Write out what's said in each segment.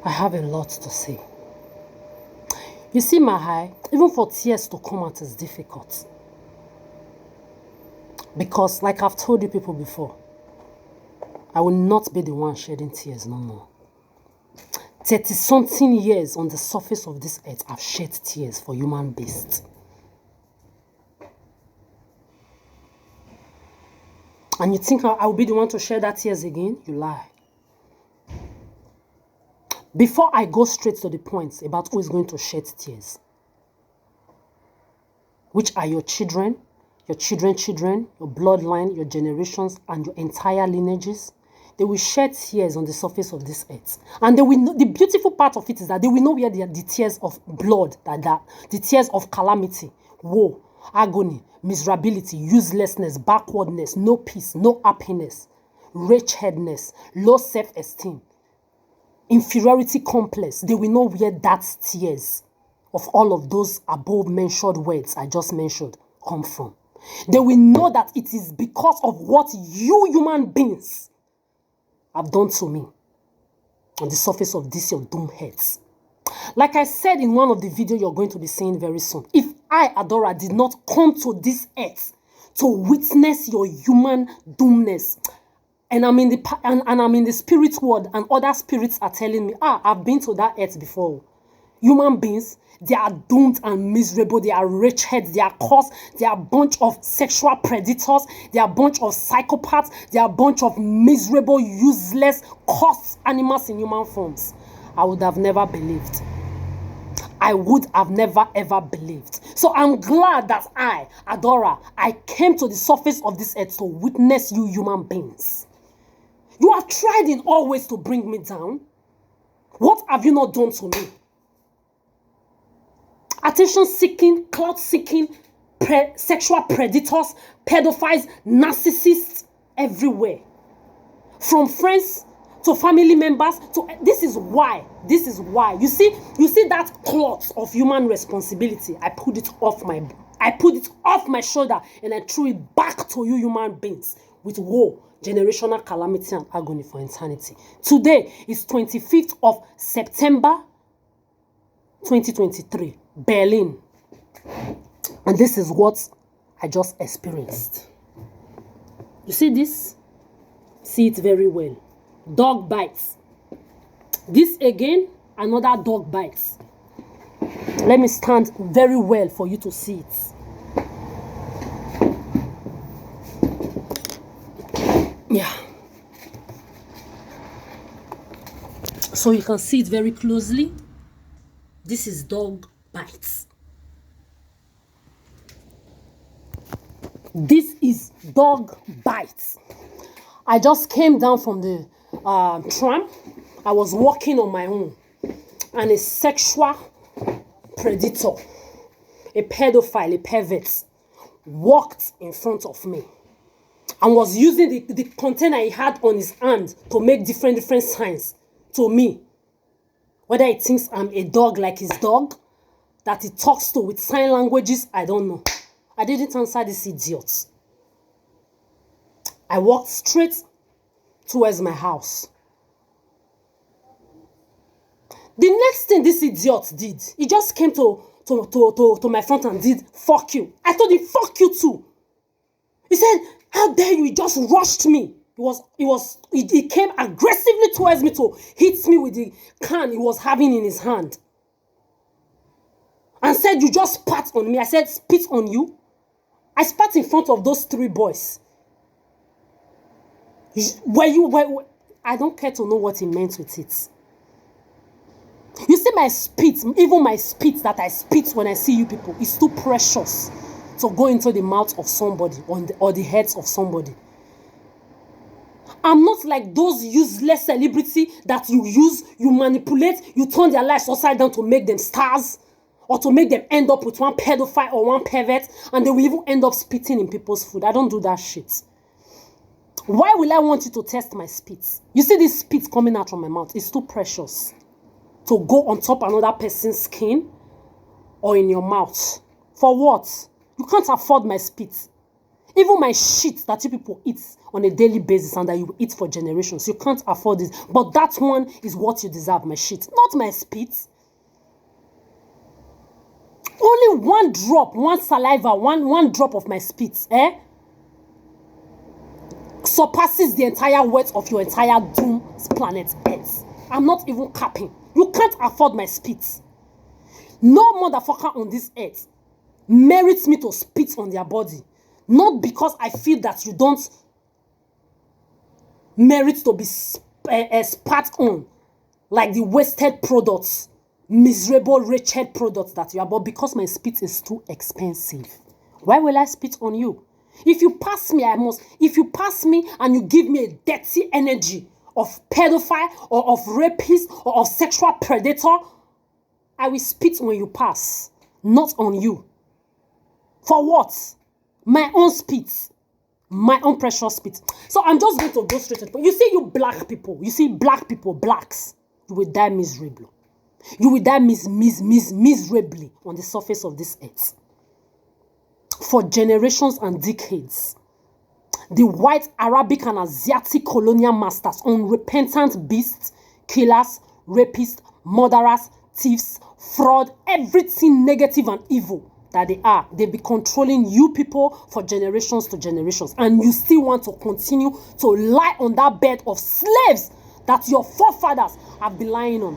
I have a lot to say. You see, my high, even for tears to come out is difficult. Because, like I've told you people before, I will not be the one shedding tears no more. 30-something years on the surface of this earth, I've shed tears for human beings. And you think I will be the one to shed that tears again? You lie. Before I go straight to the point about who is going to shed tears, which are your children, your children, your bloodline, your generations, and your entire lineages, they will shed tears on the surface of this earth. And they will know, the beautiful part of it is that they will know where the tears of blood, the tears of calamity, woe, agony, miserability, uselessness, backwardness, no peace, no happiness, wretchedness, low self-esteem, inferiority complex. They will know where that tears of all of those above mentioned words I just mentioned come from. They will know that it is because of what you human beings have done to me on the surface of this your doomed heads. Like I said in one of the videos you're going to be seeing very soon, if I, Adora, did not come to this earth to witness your human doomness, and I'm in the spirit world, and other spirits are telling me, I've been to that earth before. Human beings, they are doomed and miserable. They are wretched. They are cursed. They are a bunch of sexual predators. They are a bunch of psychopaths. They are a bunch of miserable, useless, cursed animals in human forms. I would have never believed. I would have never ever believed. So I'm glad that I, Adora, I came to the surface of this earth to witness you human beings. You have tried in all ways to bring me down. What have you not done to me? Attention-seeking, clout-seeking, sexual predators, pedophiles, narcissists everywhere. From friends to family members to this is why. You see that cloth of human responsibility. I put it off my shoulder and I threw it back to you human beings with woe, generational calamity and agony for eternity. Today is 25th of September 2023, Berlin. And this is what I just experienced. You see this? See it very well. Dog bites. This again, another dog bites. Let me stand very well for you to see it. Yeah. So you can see it very closely. This is dog bites. This is dog bites. I just came down from the tram. I was walking on my own. And a sexual predator, a pedophile, a pervert, walked in front of me and was using the container he had on his hand to make different signs to me. Whether he thinks I'm a dog like his dog, that he talks to with sign languages, I don't know. I didn't answer this idiot. I walked straight towards my house. The next thing this idiot did, he just came to my front and did, fuck you. I told him, fuck you too. He said, how dare you, he just rushed me. He came aggressively towards me to hit me with the can he was having in his hand. And said, you just spat on me. I said, spit on you? I spat in front of those 3 boys. I don't care to know what he meant with it. You see my spit, even my spit that I spit when I see you people, is too precious to go into the mouth of somebody or the heads of somebody. I'm not like those useless celebrity that you manipulate, you turn their lives upside down to make them stars or to make them end up with one pedophile or one pervert, and they will even end up spitting in people's food. I don't do that shit. Why will I want you to test my spit? You see this spit coming out from my mouth, it's too precious to go on top of another person's skin or in your mouth. For what? You can't afford my spit. Even my shit that you people eat on a daily basis and that you eat for generations, you can't afford it. But that one is what you deserve, my shit, not my spit. Only one drop, one saliva, one drop of my spit, surpasses the entire weight of your entire doomed planet Earth. I'm not even capping. You can't afford my spit. No motherfucker on this earth merits me to spit on their body. Not because I feel that you don't merit to be spat on like the wasted products, miserable, wretched products that you are, but because my spit is too expensive. Why will I spit on you? If you pass me, if you pass me and you give me a dirty energy of pedophile or of rapist or of sexual predator, I will spit when you pass, not on you. For what? My own spit. My own precious spit. So I'm just going to go straight to the point. You see, you black people, black people, blacks, you will die miserably. You will die miserably on the surface of this earth. For generations and decades, the white, Arabic, and Asiatic colonial masters, unrepentant beasts, killers, rapists, murderers, thieves, fraud, everything negative and evil that they are, they be controlling you people for generations to generations, and you still want to continue to lie on that bed of slaves that your forefathers have been lying on.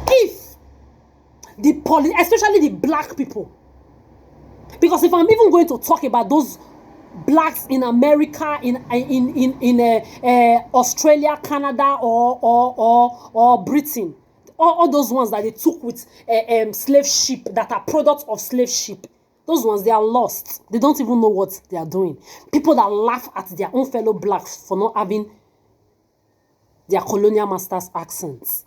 If the especially the black people, because if I'm even going to talk about those blacks in America, in Australia, Canada, or Britain, all those ones that they took with slave ship, that are products of slave ship, those ones, they are lost. They don't even know what they are doing. People that laugh at their own fellow blacks for not having their colonial masters' accents.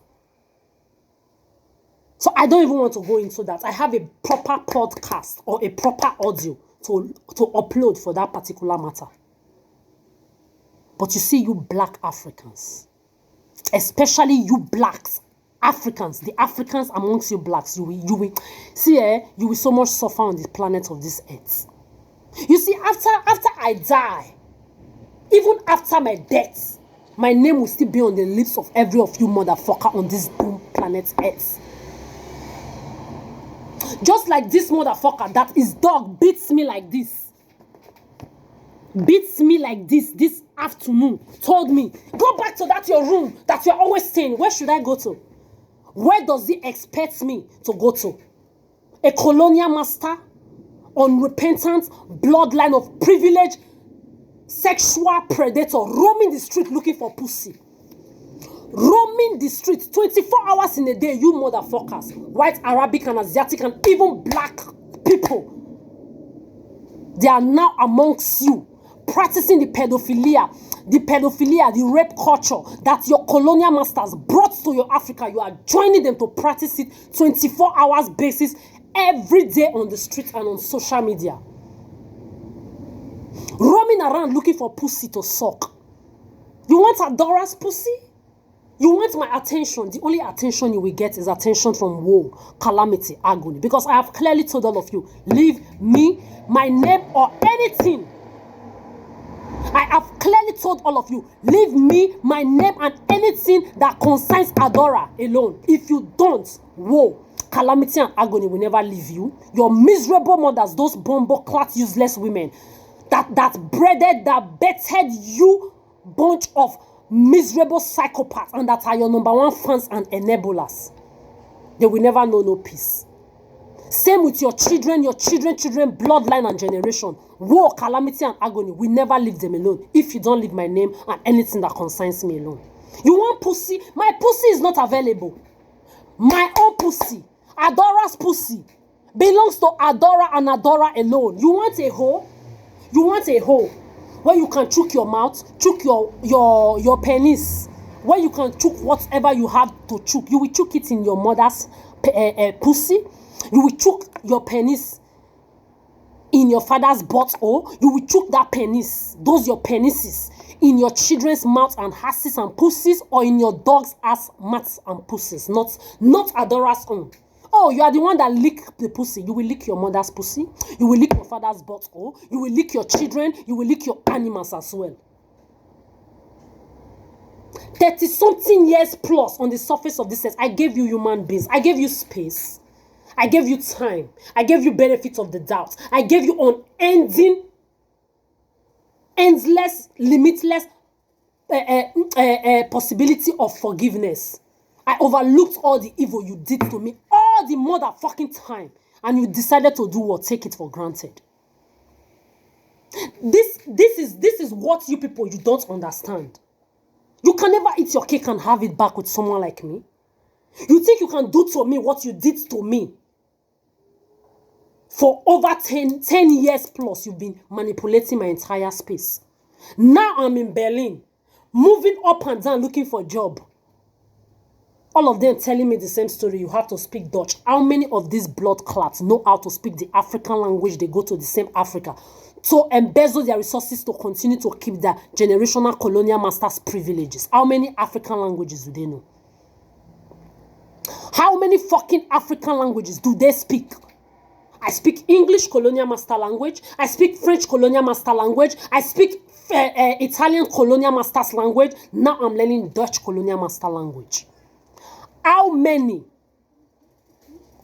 So I don't even want to go into that. I have a proper podcast or a proper audio to upload for that particular matter. But you see, you black Africans, especially you blacks, Africans, the Africans amongst you blacks, you will see, you will so much suffer on the planet of this earth. You see, after I die, even after my death, my name will still be on the lips of every of you motherfucker on this boom planet earth. Just like this motherfucker that his dog beats me like this. Beats me like this afternoon. Told me, go back to that your room that you're always staying. Where should I go to? Where does he expect me to go to? A colonial master, unrepentant, bloodline of privilege, sexual predator, roaming the street looking for pussy. Roaming the streets 24 hours in a day, you motherfuckers, white, Arabic, and Asiatic, and even black people, they are now amongst you, practicing the pedophilia, the rape culture that your colonial masters brought to your Africa. You are joining them to practice it 24 hours basis every day on the streets and on social media. Roaming around looking for pussy to suck. You want Adora's pussy? You want my attention? The only attention you will get is attention from woe, calamity, agony. Because I have clearly told all of you, leave me, my name, or anything. I have clearly told all of you, leave me, my name, and anything that concerns Adora alone. If you don't, woe, calamity, and agony will never leave you. Your miserable mothers, those bombo-clat useless women that betted you bunch of miserable psychopaths and that are your number one fans and enablers. They will never know no peace. Same with your children, bloodline and generation. War, calamity, and agony will never leave them alone if you don't leave my name and anything that concerns me alone. You want pussy? My pussy is not available. My own pussy, Adora's pussy, belongs to Adora and Adora alone. You want a hoe? You want a hoe where you can chook your mouth, chook your penis, where you can chook whatever you have to chook. You will chook it in your mother's pussy. You will chook your penis in your father's butthole. You will chook that penis, those your penises, in your children's mouths and asses and pussies, or in your dog's ass, mouths and pussies. Not Adora's own. Oh, you are the one that lick the pussy. You will lick your mother's pussy. You will lick your father's butthole. You will lick your children. You will lick your animals as well. 30-something years plus on the surface of this earth, I gave you human beings. I gave you space. I gave you time. I gave you benefits of the doubt. I gave you unending, endless, limitless possibility of forgiveness. I overlooked all the evil you did to me all the motherfucking time, and you decided to do what? Take it for granted. This is what you people, you don't understand. You can never eat your cake and have it back with someone like me. You think you can do to me what you did to me? For over 10 years plus, you've been manipulating my entire space. Now I'm in Berlin, moving up and down looking for a job. All of them telling me the same story. You have to speak Dutch. How many of these blood clots know how to speak the African language? They go to the same Africa to embezzle their resources to continue to keep their generational colonial masters' privileges. How many African languages do they know? How many fucking African languages do they speak? I speak English colonial master language. I speak French colonial master language. I speak Italian colonial master's language. Now I'm learning Dutch colonial master language. How many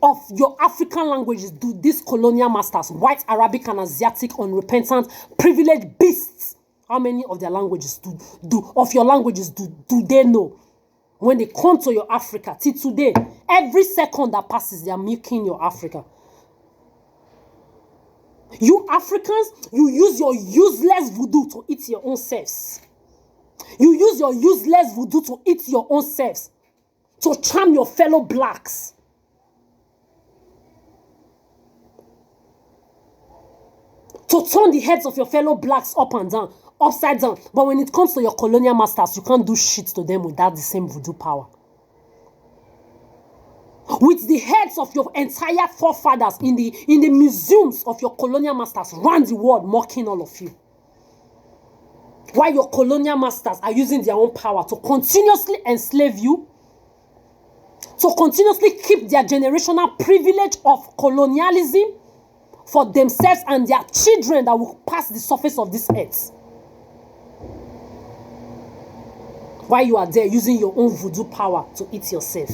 of your African languages do these colonial masters, white, Arabic, and Asiatic, unrepentant, privileged beasts, how many of their languages do they know? When they come to your Africa, till today, every second that passes, they are milking your Africa. You Africans, you use your useless voodoo to eat your own selves. You use your useless voodoo to eat your own selves, to charm your fellow blacks. To turn the heads of your fellow blacks up and down, upside down. But when it comes to your colonial masters, you can't do shit to them without the same voodoo power. With the heads of your entire forefathers in the museums of your colonial masters around the world mocking all of you. While your colonial masters are using their own power to continuously enslave you, to continuously keep their generational privilege of colonialism for themselves and their children that will pass the surface of this earth. While you are there using your own voodoo power to eat yourself.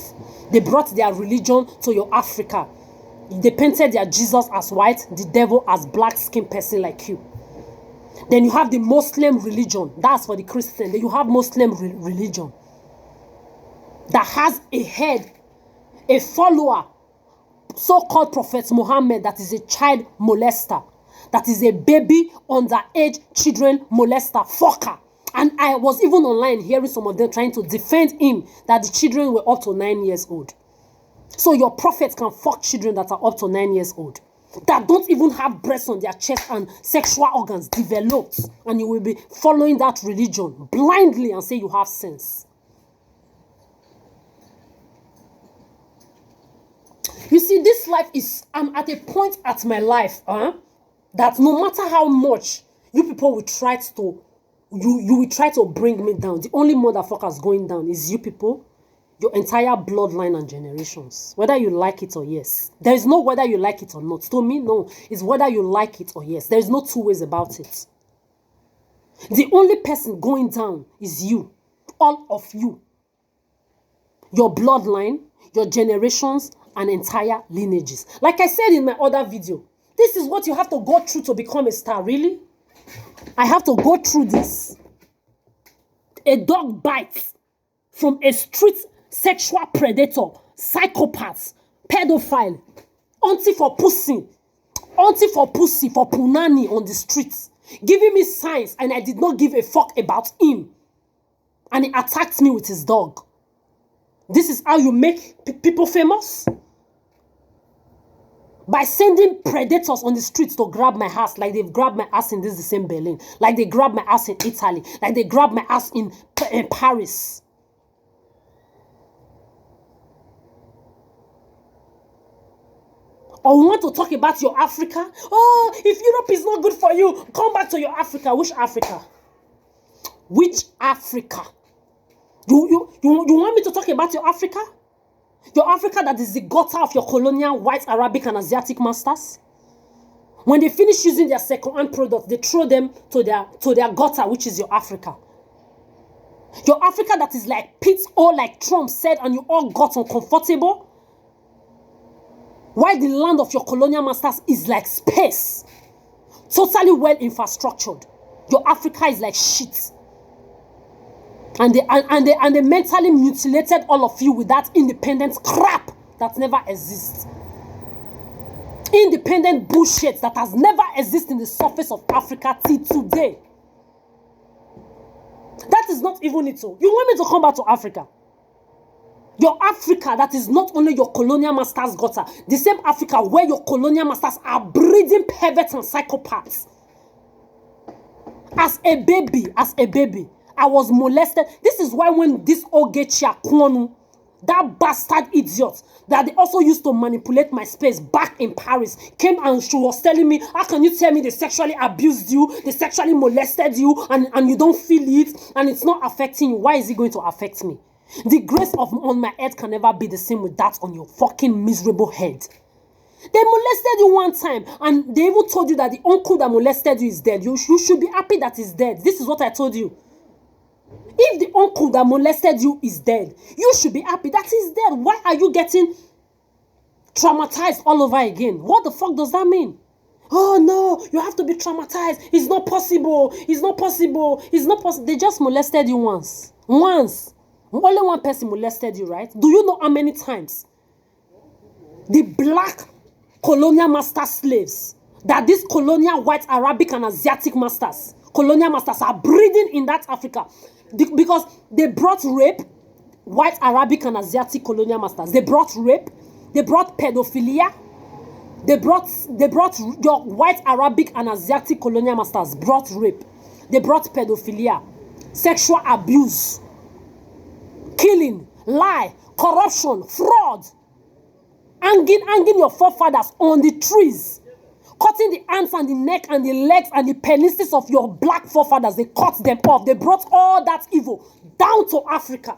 They brought their religion to your Africa. They painted their Jesus as white, the devil as black-skinned person like you. Then you have the Muslim religion. That's for the Christian. Then you have Muslim religion that has a head, a follower, so-called Prophet Muhammad, that is a child molester, that is a baby underage children molester, fucker. And I was even online hearing some of them trying to defend him, that the children were up to 9 years old. So your prophets can fuck children that are up to 9 years old, that don't even have breasts on their chest and sexual organs developed, and you will be following that religion blindly and say you have sense. You see, this life is, I'm at a point at my life that no matter how much you people will try to, you will try to bring me down, the only motherfuckers going down is you people, your entire bloodline and generations. Whether you like it or yes. There is no whether you like it or not. To me, no. It's whether you like it or yes. There is no two ways about it. The only person going down is you. All of you. Your bloodline, your generations, and entire lineages. Like I said in my other video, this is what you have to go through to become a star. Really? I have to go through this. A dog bites from a street sexual predator, psychopath, pedophile, auntie for pussy, for punani on the streets, giving me signs, and I did not give a fuck about him. And he attacked me with his dog. This is how you make people famous? By sending predators on the streets to grab my ass, like they've grabbed my ass in the same Berlin, like they grabbed my ass in Italy, like they grabbed my ass in Paris. Or we want to talk about your Africa? Oh, if Europe is not good for you, come back to your Africa. Which Africa? Which Africa? You want me to talk about your Africa? Your Africa that is the gutter of your colonial white, Arabic, and Asiatic masters. When they finish using their second-hand products, they throw them to their gutter, which is your Africa. Your Africa that is like pits or like Trump said, and you all got uncomfortable. While the land of your colonial masters is like space. Totally well infrastructured. Your Africa is like shit. And they mentally mutilated all of you with that independent crap that never exists. Independent bullshit that has never existed in the surface of Africa till today. That is not even it. So you want me to come back to Africa? Your Africa that is not only your colonial masters gutter, the same Africa where your colonial masters are breeding perverts and psychopaths. As a baby, I was molested. This is why when this Ogechi Kwonu, that bastard idiot that they also used to manipulate my space back in Paris, came and she was telling me, how can you tell me they sexually abused you, they sexually molested you, and you don't feel it, and it's not affecting you? Why is it going to affect me? The grace on my head can never be the same with that on your fucking miserable head. They molested you one time, and they even told you that the uncle that molested you is dead. You should be happy that he's dead. This is what I told you. If the uncle that molested you is dead, you should be happy that he's dead. Why are you getting traumatized all over again? What the fuck does that mean? Oh no, you have to be traumatized. It's not possible. It's not possible. It's not possible. They just molested you once. Once. Only one person molested you, right? Do you know how many times the black colonial master slaves that these colonial white, Arabic, and Asiatic colonial masters are breeding in that Africa? Because they brought rape, white, Arabic, and Asiatic colonial masters. They brought rape, they brought pedophilia, they brought your white, Arabic, and Asiatic colonial masters brought rape, they brought pedophilia, sexual abuse, killing, lie, corruption, fraud, hanging your forefathers on the trees, cutting the hands and the neck and the legs and the penises of your black forefathers. They cut them off. They brought all that evil down to Africa.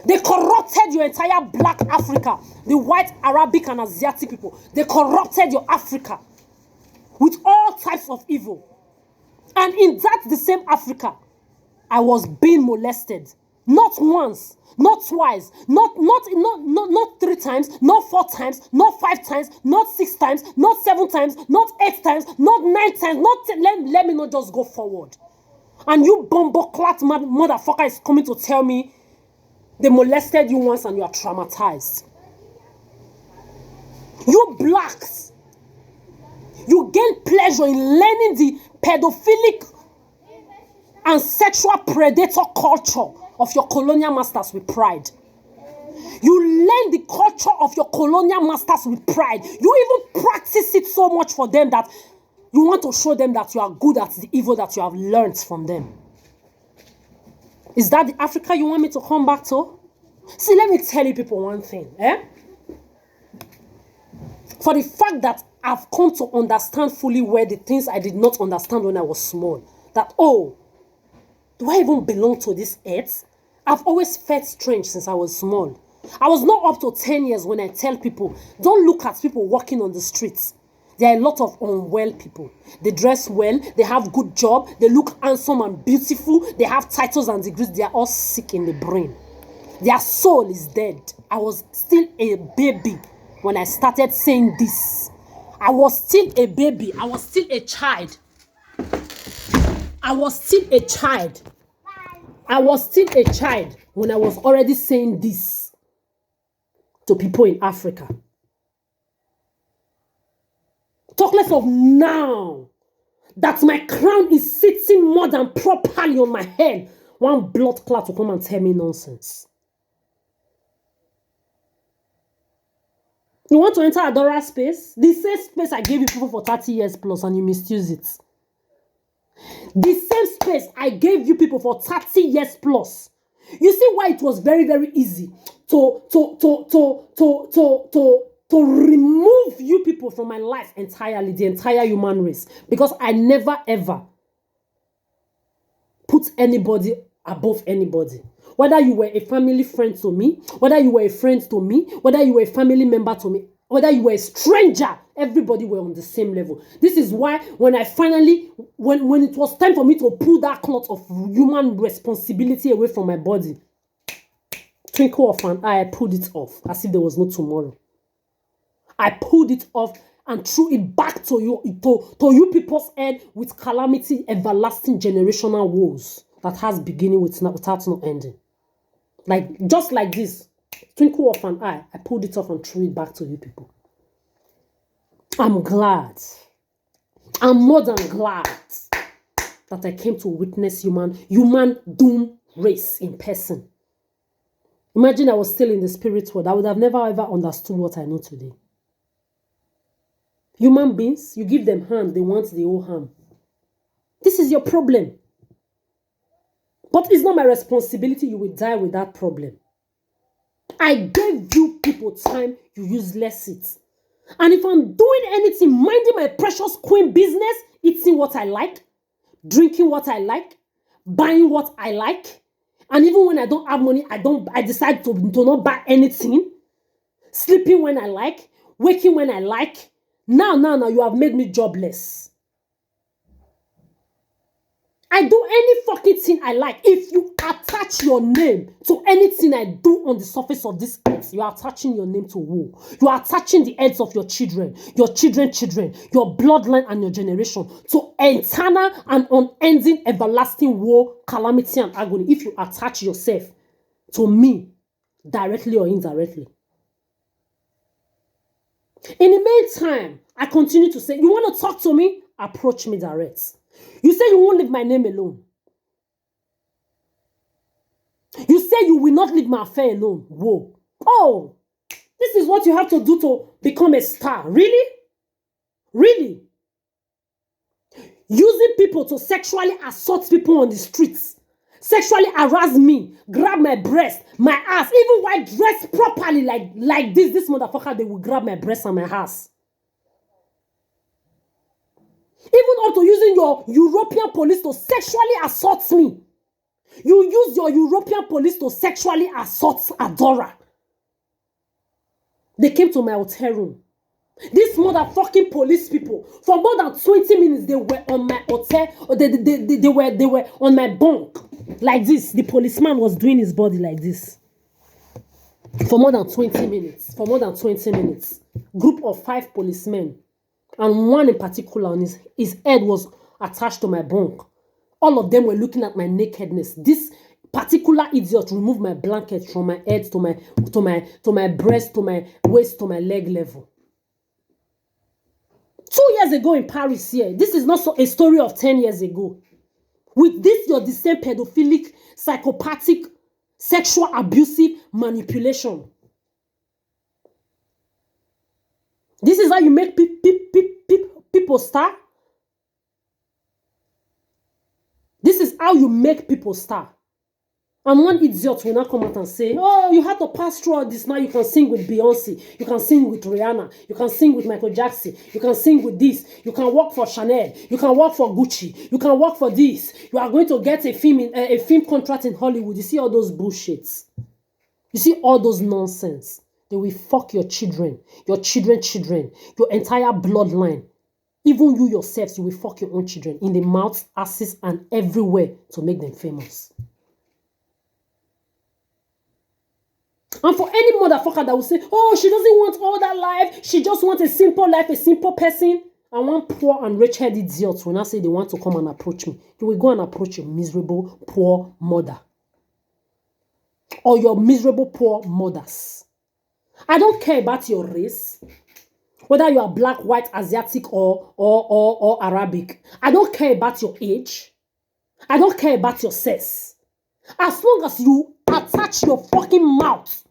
They corrupted your entire black Africa, the white, Arabic, and Asiatic people. They corrupted your Africa with all types of evil. And in that the same Africa, I was being molested. Not once, not twice, not 3 times, not 4 times, not 5 times, not 6 times, not 7 times, not 8 times, not 9 times, let me not just go forward. And you bumbo-clat motherfucker is coming to tell me they molested you once and you are traumatized. You blacks, you gain pleasure in learning the pedophilic and sexual predator culture of your colonial masters with pride. You learn the culture of your colonial masters with pride. You even practice it so much for them that you want to show them that you are good at the evil that you have learned from them. Is that the Africa you want me to come back to? See, let me tell you people one thing. For the fact that I've come to understand fully well the things I did not understand when I was small. That, oh, do I even belong to this earth? I've always felt strange since I was small. I was not up to 10 years when I tell people, don't look at people walking on the streets. There are a lot of unwell people. They dress well, they have good job, they look handsome and beautiful, they have titles and degrees, they are all sick in the brain. Their soul is dead. I was still a baby when I started saying this. I was still a baby. I was still a child. I was still a child. I was still a child when I was already saying this to people in Africa. Talk less of now that my crown is sitting more than properly on my head. One blood clot to come and tell me nonsense. You want to enter Adora space? The same space I gave you people for 30 years plus and you misuse it. The same space I gave you people for 30 years plus. You see why it was very, very easy to remove you people from my life entirely, the entire human race. Because I never ever put anybody above anybody. Whether you were a family friend to me, whether you were a friend to me, whether you were a family member to me, whether you were a stranger, everybody were on the same level. This is why when I finally, when it was time for me to pull that cloth of human responsibility away from my body, twinkle of an eye, I pulled it off as if there was no tomorrow. I pulled it off and threw it back to you people's head with calamity, everlasting generational woes that has beginning without no ending. Like, just like this, twinkle of an eye, I pulled it off and threw it back to you people. I'm glad. I'm more than glad that I came to witness human doom race in person. Imagine I was still in the spirit world. I would have never ever understood what I know today. Human beings, you give them hand, they want the whole hand. This is your problem. But it's not my responsibility. You will die with that problem. I gave you people time, you useless it. And if I'm doing anything, minding my precious queen business, eating what I like, drinking what I like, buying what I like, and even when I don't have money, I decide to not buy anything, sleeping when I like, waking when I like. Now, you have made me jobless. I do any fucking thing I like. If you attach your name to anything I do on the surface of this earth, you are attaching your name to woe. You are attaching the heads of your children, your bloodline and your generation to eternal and unending everlasting woe, calamity and agony if you attach yourself to me directly or indirectly. In the meantime, I continue to say, you want to talk to me? Approach me direct. You say you won't leave my name alone. You say you will not leave my affair alone. Whoa. Oh, this is what you have to do to become a star. Really? Really? Using people to sexually assault people on the streets. Sexually harass me. Grab my breast, my ass. Even while dressed properly like this motherfucker, they will grab my breast and my ass. Even up to using your European police to sexually assault me. You use your European police to sexually assault Adora. They came to my hotel room. These motherfucking police people, for more than 20 minutes, they were on my hotel, or they were on my bunk. Like this. The policeman was doing his body like this. For more than 20 minutes. For more than 20 minutes. Group of 5 policemen. And one in particular, on his head was attached to my bunk. All of them were looking at my nakedness. This particular idiot removed my blanket from my head to my breast, to my waist, to my leg level. 2 years ago in Paris here, this is not a story of 10 years ago. With this, you're the same pedophilic, psychopathic, sexual abusive manipulation. This is how you make people star. This is how you make people star. And one idiot will not come out and say, oh, you have to pass through all this. Now you can sing with Beyonce. You can sing with Rihanna. You can sing with Michael Jackson. You can sing with this. You can work for Chanel. You can work for Gucci. You can work for this. You are going to get a film contract in Hollywood. You see all those bullshits. You see all those nonsense. They will fuck your children, your entire bloodline. Even you yourselves, you will fuck your own children in the mouths, asses, and everywhere to make them famous. And for any motherfucker that will say, oh, she doesn't want all that life, she just wants a simple life, a simple person, and one poor and wretched idiot will not say they want to come and approach me. You will go and approach your miserable, poor mother. Or your miserable, poor mothers. I don't care about your race, whether you are black, white, Asiatic, or Arabic. I don't care about your age. I don't care about your sex. As long as you attach your fucking mouth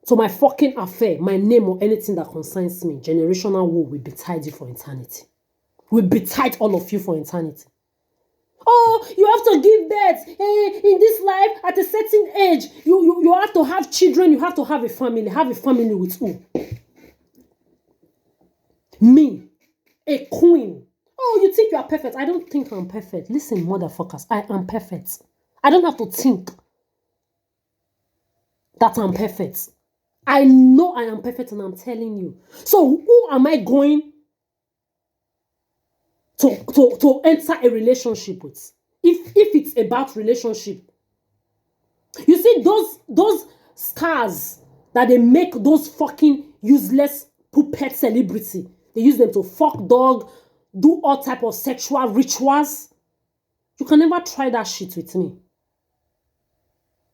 to my fucking affair, my name, or anything that concerns me, generational woe will betide you for eternity. Will betide all of you for eternity. Oh, you have to give birth. In this life, at a certain age, you have to have children. You have to have a family. Have a family with who? Me, a queen. Oh, you think you are perfect. I don't think I'm perfect. Listen, motherfuckers, I am perfect. I don't have to think that I'm perfect. I know I am perfect and I'm telling you. So who am I going to enter a relationship with? If it's about relationship. You see those stars that they make, those fucking useless puppet celebrity. They use them to fuck dog, do all type of sexual rituals. You can never try that shit with me.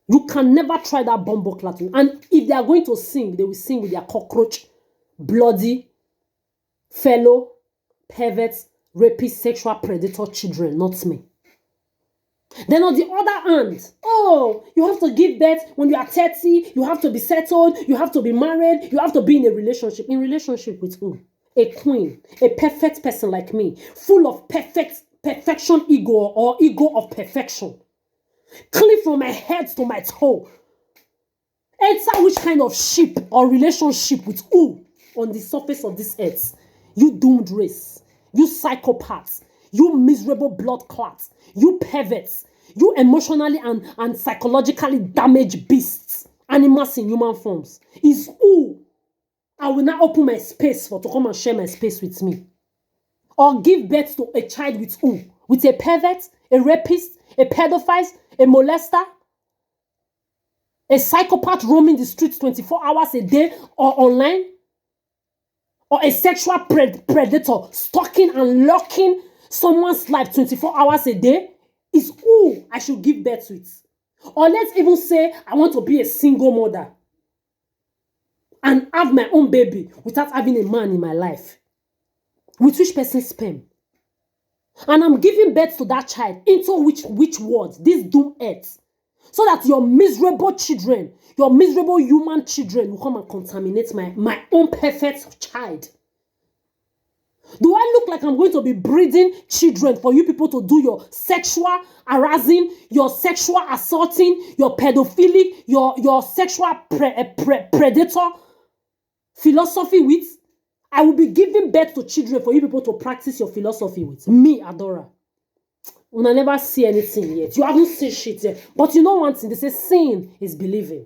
You can never try that bumbo clat. And if they are going to sing, they will sing with their cockroach, bloody, fellow, perverts, rapist, sexual predator children, not me. Then on the other hand, oh, you have to give birth when you are 30, you have to be settled, you have to be married, you have to be in a relationship. In relationship with who? A queen, a perfect person like me, full of perfection ego or ego of perfection. Clean from my head to my toe. Enter which kind of ship or relationship with who on the surface of this earth? You doomed race, you psychopaths, you miserable blood clots, you perverts, you emotionally and psychologically damaged beasts, animals in human forms, is who I will now open my space for to come and share my space with me. Or give birth to a child with who? With a pervert, a rapist, a pedophile, a molester, a psychopath roaming the streets 24 hours a day or online, or a sexual predator stalking and locking someone's life 24 hours a day, is who I should give birth with. Or let's even say I want to be a single mother and have my own baby without having a man in my life. With which person's sperm? And I'm giving birth to that child into which world? This doom earth. So that your miserable children, your miserable human children will come and contaminate my own perfect child. Do I look like I'm going to be breeding children for you people to do your sexual harassing, your sexual assaulting, your pedophilic, your sexual predator philosophy with? I will be giving birth to children for you people to practice your philosophy with. Me, Adora. Una never see anything yet. You haven't seen shit yet. But you know one thing, they say seeing is believing.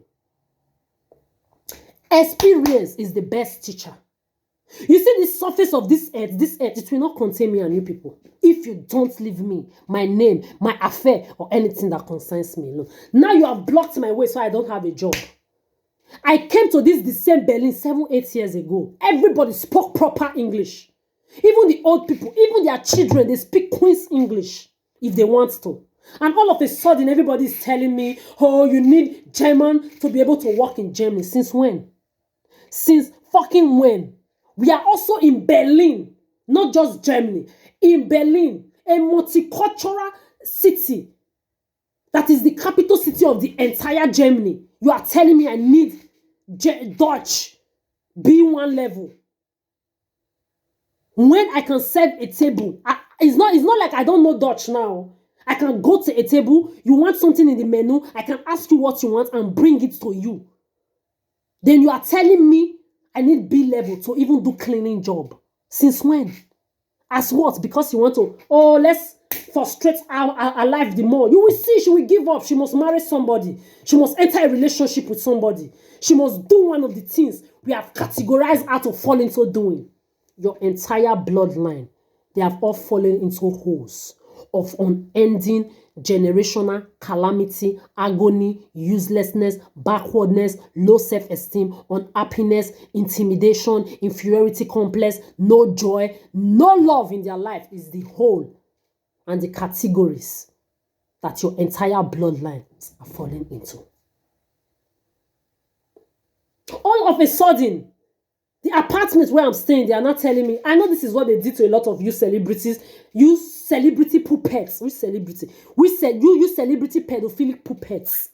Experience is the best teacher. You see the surface of this earth, it will not contain me and you people. If you don't leave me, my name, my affair, or anything that concerns me alone. Now you have blocked my way so I don't have a job. I came to the same Berlin 7-8 years ago. Everybody spoke proper English. Even the old people, even their children, they speak Queen's English if they want to. And all of a sudden, everybody is telling me, oh, you need German to be able to work in Germany. Since when? Since fucking when? We are also in Berlin, not just Germany. In Berlin, a multicultural city that is the capital city of the entire Germany. You are telling me I need Dutch B1 level. When I can serve a table, it's not like I don't know Dutch now. I can go to a table, you want something in the menu, I can ask you what you want and bring it to you. Then you are telling me I need B level to even do cleaning job. Since when? As what? Because you want to, oh, let's frustrate our life the more. You will see she will give up. She must marry somebody. She must enter a relationship with somebody. She must do one of the things we have categorized her to fall into doing. Your entire bloodline, they have all fallen into holes of unending generational calamity, agony, uselessness, backwardness, low self-esteem, unhappiness, intimidation, inferiority complex, no joy, no love in their life is the whole and the categories that your entire bloodline are falling into. All of a sudden, the apartment where I'm staying, they are not telling me. I know this is what they did to a lot of you celebrities. You celebrity puppets. Which celebrity? We said you celebrity pedophilic puppets.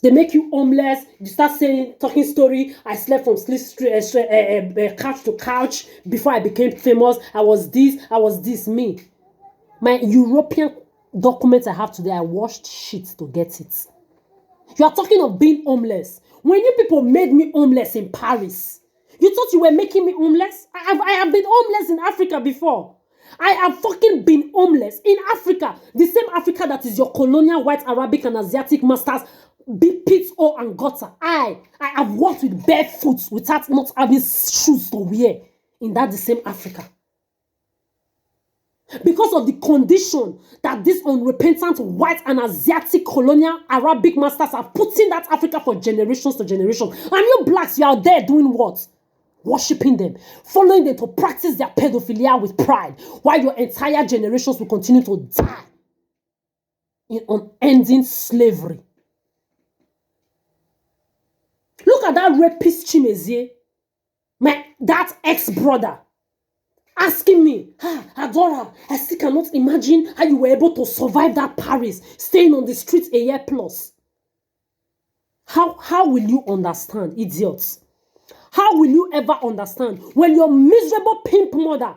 They make you homeless. You start saying, talking story. I slept from couch to couch before I became famous. I was this. Me. My European documents I have today, I washed shit to get it. You are talking of being homeless. When you people made me homeless in Paris, You thought you were making me homeless? I have been homeless in Africa before. I have fucking been homeless in Africa. The same Africa that is your colonial white Arabic and Asiatic masters, pit, or and gutter. I have walked with barefoot without not having shoes to wear in that the same Africa. Because of the condition that these unrepentant white and Asiatic colonial Arabic masters are putting that Africa for generations to generations. And you blacks, you are there doing what? Worshipping them, following them to practice their pedophilia with pride, while your entire generations will continue to die in unending slavery. Look at that rapist Chimezie, that ex-brother, asking me, Adora, I still cannot imagine how you were able to survive that Paris, staying on the streets a year plus. How will you understand, idiots? How will you ever understand when your miserable pimp mother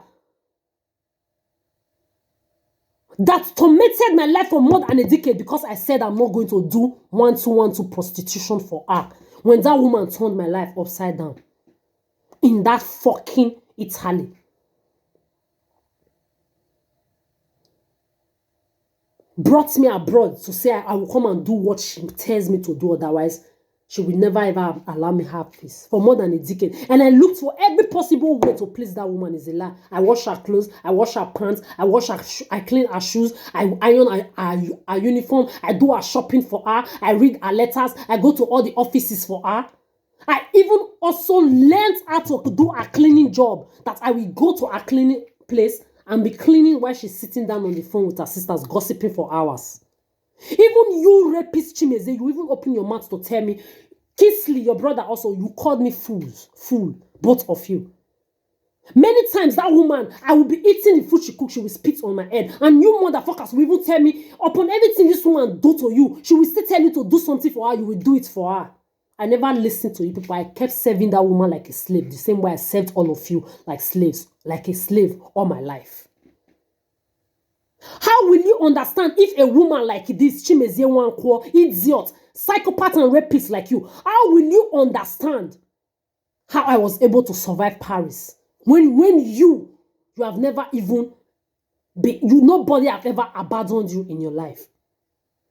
that tormented my life for more than a decade because I said I'm not going to do one-to-one prostitution for her, when that woman turned my life upside down in that fucking Italy? Brought me abroad to say I will come and do what she tells me to do, otherwise she will never ever allow me have peace for more than a decade. And I looked for every possible way to please that woman. Is a lie. I wash her clothes, I wash her pants, I clean her shoes, I iron her uniform, I do her shopping for her, I read her letters, I go to all the offices for her. I even also learned how to do a cleaning job, that I will go to a cleaning place and be cleaning while she's sitting down on the phone with her sisters, gossiping for hours. Even you, rapist Chimezie, you even open your mouth to tell me, Kisley, your brother also, you called me fool, both of you. Many times that woman, I will be eating the food she cooks, she will spit on my head. And you motherfuckers will even tell me, upon everything this woman do to you, she will still tell you to do something for her, you will do it for her. I never listened to you people. I kept serving that woman like a slave, the same way I served all of you like slaves, like a slave all my life. How will you understand if a woman like this, Chimezie Nwankwo, idiot, psychopath and rapist like you, how will you understand how I was able to survive Paris? When you have never even been, nobody have ever abandoned you in your life.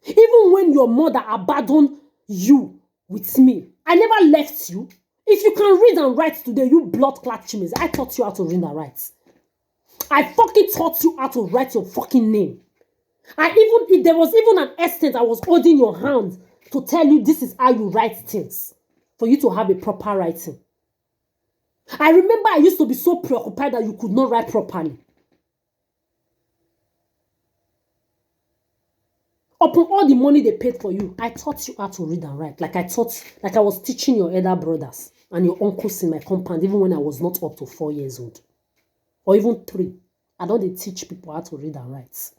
Even when your mother abandoned you with me, I never left you. If you can read and write today, you blood-clad Chimezie, I taught you how to read and write. I fucking taught you how to write your fucking name. There was even an extent I was holding your hand to tell you this is how you write things, for you to have a proper writing. I remember I used to be so preoccupied that you could not write properly. Upon all the money they paid for you, I taught you how to read and write. Like I was teaching your elder brothers and your uncles in my compound, even when I was not up to 4 years old. Or even 3. I don't teach people how to read and write.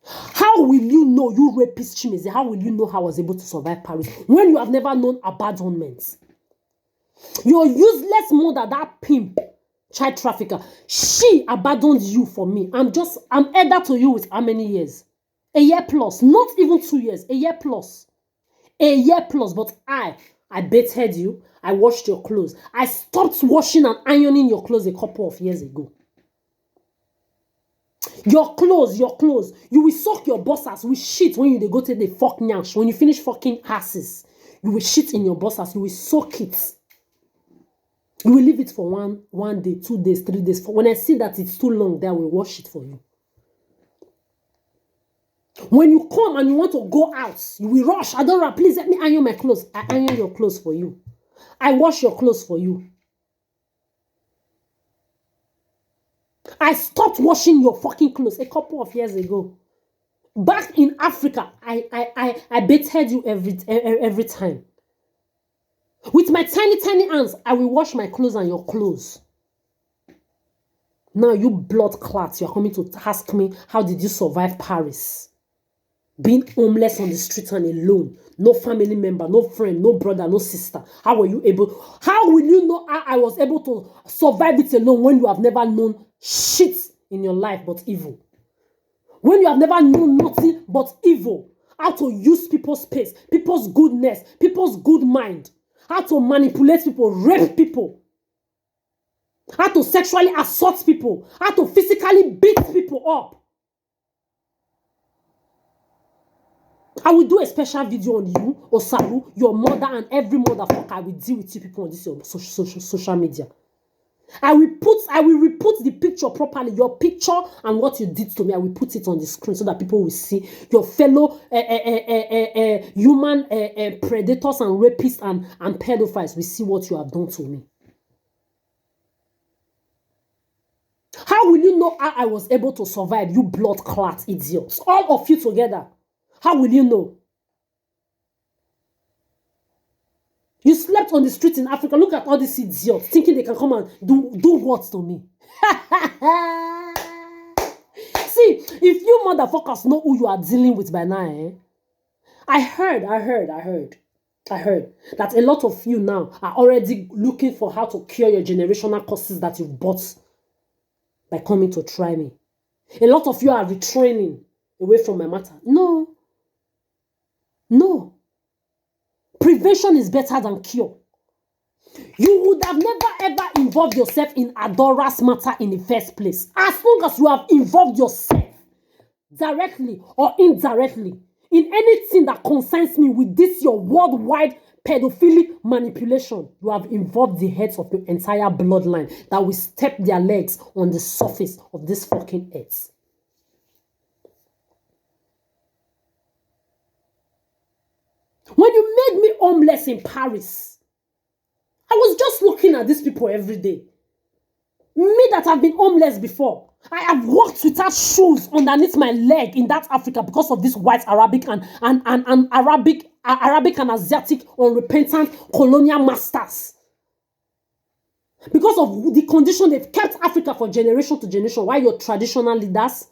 How will you know, you rapist Chimezie, how will you know how I was able to survive Paris when you have never known abandonment? Your useless mother, that pimp, child trafficker, she abandoned you for me. I'm elder to you with how many years? A year plus, not even 2 years, a year plus. A year plus, but I bathed you, I washed your clothes. I stopped washing and ironing your clothes a couple of years ago. Your clothes. You will soak your bossers with shit when you go to the fuck nyash. When you finish fucking asses, you will shit in your bossers. You will soak it. You will leave it for one day, 2 days, 3 days. When I see that it's too long, then I will wash it for you. When you come and you want to go out, you will rush. Adora, please let me iron my clothes. I iron your clothes for you. I wash your clothes for you. I stopped washing your fucking clothes a couple of years ago. Back in Africa, I bathed you every time. With my tiny hands, I will wash my clothes and your clothes. Now you blood clots, you are coming to ask me, how did you survive Paris? Being homeless on the street and alone. No family member, no friend, no brother, no sister. How were you able? How will you know how I was able to survive it alone when you have never known shit in your life but evil? When you have never known nothing but evil. How to use people's space, people's goodness, people's good mind. How to manipulate people, rape people. how to sexually assault people, how to physically beat people up. I will do a special video on you, Osaru, your mother, and every motherfucker. I will deal with you people on this social media. I will report the picture properly, your picture and what you did to me. I will put it on the screen so that people will see your fellow human predators and rapists and pedophiles will see what you have done to me. How will you know how I was able to survive, you blood clot idiots? All of you together. How will you know? You slept on the streets in Africa. Look at all these idiots thinking they can come and do what to me. See, if you motherfuckers know who you are dealing with by now, I heard that a lot of you now are already looking for how to cure your generational curses that you've bought by coming to try me. A lot of you are retraining away from my matter. No. Prevention is better than cure. You would have never ever involved yourself in Adora's matter in the first place. As long as you have involved yourself directly or indirectly in anything that concerns me with this your worldwide pedophilic manipulation, you have involved the heads of your entire bloodline that will step their legs on the surface of this fucking earth. When you made me homeless in Paris, I was just looking at these people every day. Me that have been homeless before. I have walked without shoes underneath my leg in that Africa because of this white Arabic and Arabic and Asiatic unrepentant colonial masters. Because of the condition they've kept Africa for generation to generation, while your traditional leaders,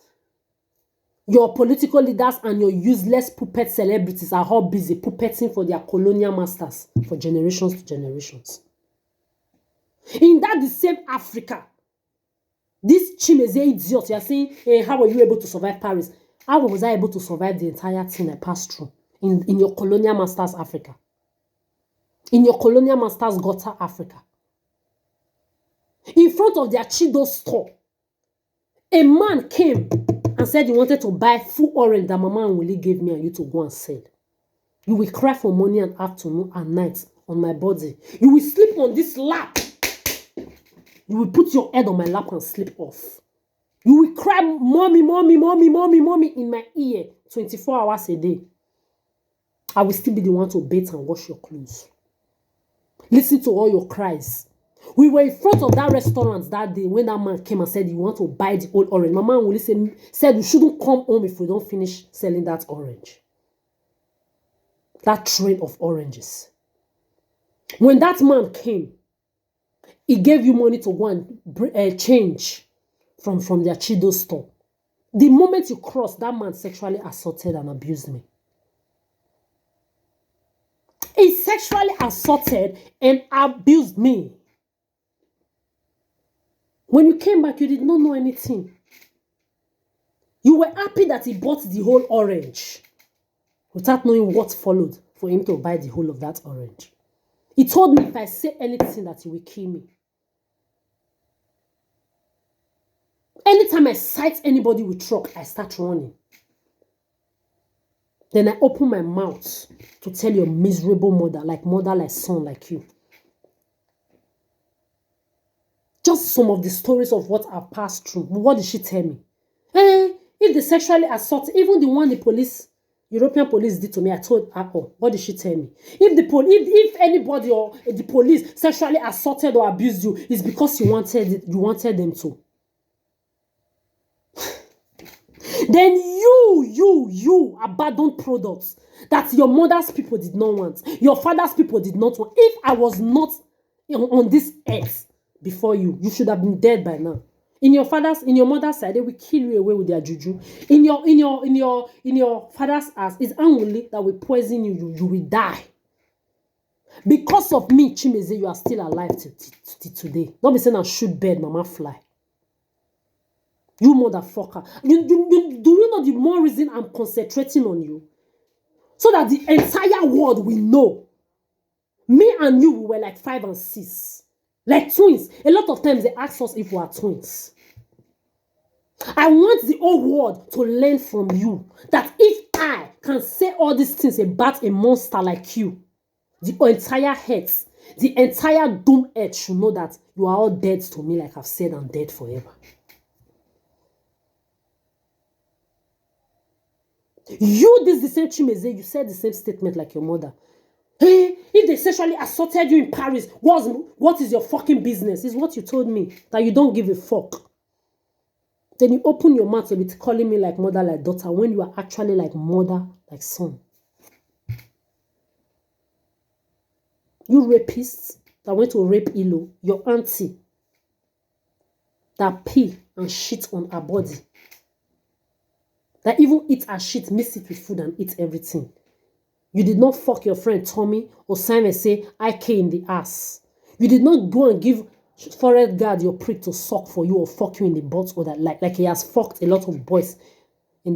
your political leaders, and your useless puppet celebrities are all busy puppeting for their colonial masters for generations to generations. In that the same Africa, this Chimeze idiot, you are saying, hey, how were you able to survive Paris? How was I able to survive the entire thing I passed through in your colonial masters Africa? In your colonial masters gutter Africa? In front of their Chido store, a man came and said he wanted to buy full orange that Mama and Willie gave me and you to go and sell. You will cry for money and afternoon and night on my body. You will sleep on this lap. You will put your head on my lap and sleep off. You will cry, mommy, mommy, mommy, mommy, mommy in my ear 24 hours a day. I will still be the one to bathe and wash your clothes. Listen to all your cries. We were in front of that restaurant that day when that man came and said, you want to buy the old orange. Mama and Willie said, you shouldn't come home if we don't finish selling that orange. That train of oranges. When that man came, he gave you money to go and change from their Chido store. The moment you crossed, that man sexually assaulted and abused me. He sexually assaulted and abused me. When you came back, you did not know anything. You were happy that he bought the whole orange without knowing what followed for him to buy the whole of that orange. He told me if I say anything that he will kill me. Anytime I sight anybody with truck, I start running. Then I open my mouth to tell your miserable mother, like son, like you. Just some of the stories of what I've passed through. What did she tell me? If they sexually assault, even the one the police, European police did to me, I told her, oh, what did she tell me? If anybody or the police sexually assaulted or abused you, it's because you wanted them to. Then you abandoned products that your mother's people did not want, your father's people did not want. If I was not on this earth before you, you should have been dead by now. In your mother's side, they will kill you away with their juju. In your father's ass, it's unruly that will poison you. You will die. Because of me, Chimeze, you are still alive till today. Don't be saying I shoot bird, mama fly. You motherfucker. Do you know the more reason I'm concentrating on you? So that the entire world will know. Me and you, we were like 5 and 6. Like twins. A lot of times they ask us if we are twins. I want the whole world to learn from you that if I can say all these things about a monster like you, the entire earth, the entire doom earth should know that you are all dead to me, like I've said, I'm dead forever. You, this the same Chimeze, you said the same statement like your mother. Hey, if they sexually assaulted you in Paris, what is your fucking business? Is what you told me, that you don't give a fuck. Then you open your mouth to be calling me like mother, like daughter, when you are actually like mother, like son. You rapists that went to rape Ilo, your auntie, that pee and shit on her body, that even eat her shit, mix it with food and eat everything. You did not fuck your friend Tommy or Simon say, IK in the ass. You did not go and give forest guard your prick to suck for you or fuck you in the butt, or that like he has fucked a lot of boys in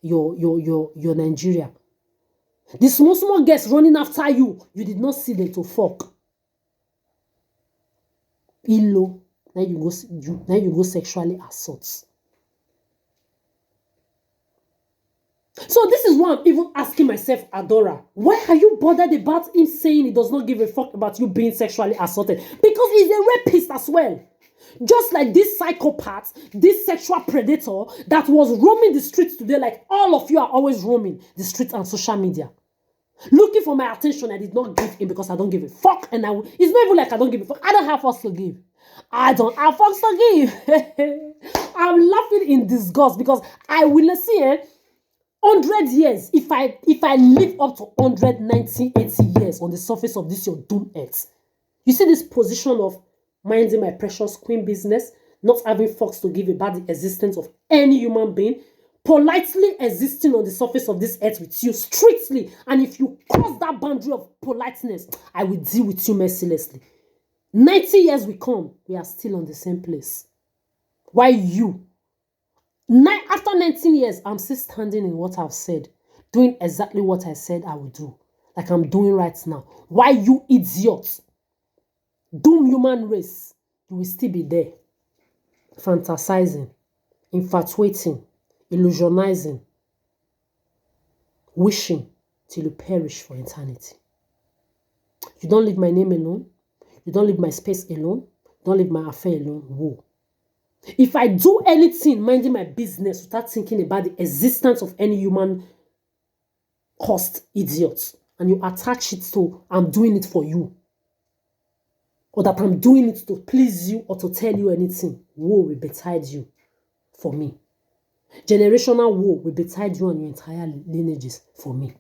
your Nigeria. The small girls running after you, you did not see them to fuck. Ilo, now you go sexually assault. So this is why I'm even asking myself, Adora, why are you bothered about him saying he does not give a fuck about you being sexually assaulted? Because he's a rapist as well. Just like this psychopath, this sexual predator that was roaming the streets today, like all of you are always roaming the streets and social media. Looking for my attention, I did not give him because I don't give a fuck. And it's not even like I don't give a fuck. I don't have fucks to give. I don't have fucks to give. I'm laughing in disgust because I will see 100 years, if I live up to 190, 80 years on the surface of this your doom earth. You see this position of minding my precious queen business, not having fucks to give about the existence of any human being, politely existing on the surface of this earth with you strictly. And if you cross that boundary of politeness, I will deal with you mercilessly. 90 years we come, we are still on the same place. Why you? After 19 years, I'm still standing in what I've said, doing exactly what I said I would do, like I'm doing right now. Why you idiots, doom human race, you will still be there, fantasizing, infatuating, illusionizing, wishing till you perish for eternity. You don't leave my name alone. You don't leave my space alone. You don't leave my affair alone. Whoa. If I do anything minding my business without thinking about the existence of any human caused idiots, and you attach it to I'm doing it for you, or that I'm doing it to please you or to tell you anything, woe will betide you for me. Generational woe will betide you and your entire lineages for me.